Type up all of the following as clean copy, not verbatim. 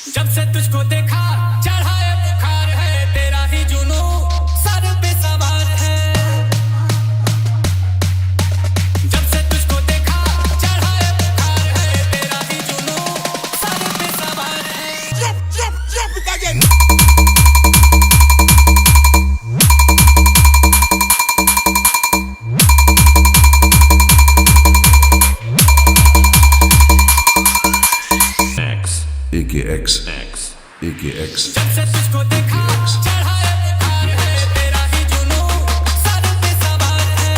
जब से तुझको देखा चढ़ा है बुखार है तेरा ही जुनू सर पे सवार है। जब से तुझको देखा चढ़ा है बुखार है तेरा ही जुनू सर पे सवार है। EKX EKX जब से तुझको देखा चढ़ा है बुखार है तेरा ही जुनू सर पे सवार है।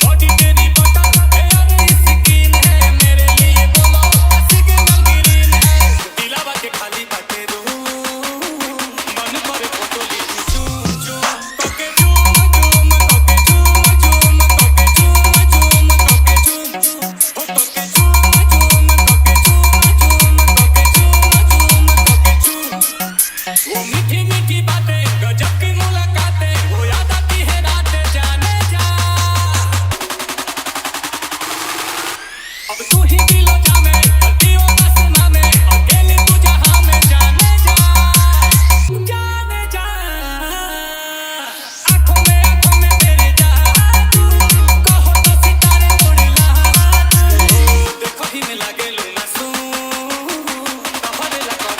बॉडी तेरी बता यार स्किन है मेरे लिए बोलो सिग्नल ग्रीन है। दिलावा के खाली बाटे रूम मन पर फोटो ली चूम चूम कोके चूम चूम कोके चूम चूम कोके चूम चूम कोके चूम चूम फोटो के चूम वो मीठी मीठी बातें गजब की मुलाकातें वो याद आती है रातें जाने जा। अब तू ही दिलो जामे गलतियों का सुना में अकेले तू जहां में जाने जा जाने जा। आंखों में तेरे जादू कहो तो सितारे उड़ ला देखो ही में लगे लो मासूम कहरे लगा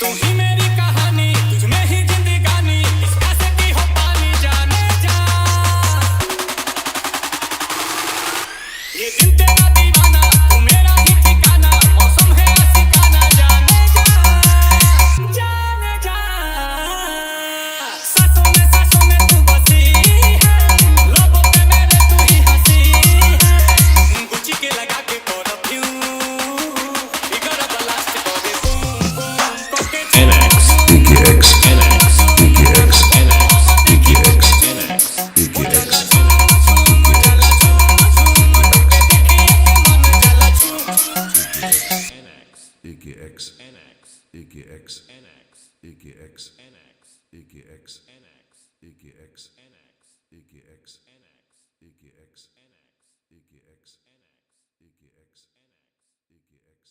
तू ही मेरी कहानी तुझ में ही जिंदगानी इसका से की हो पानी जाने जा। ये दिल तेरा दीवाना तू मेरा ही ठिकाना मौसम है आशिकाना जाने जा जाने जा। सांसों में तू बसी है लबों पे मेरे तू ही हंसी है। गुच्ची के लगा के परफ्यूम इगर ब्लास्ट करे बूम बूम कोके EKX EKX EKX EKX EKX EKX EKX EKX EKX EKX EKX EKX EKX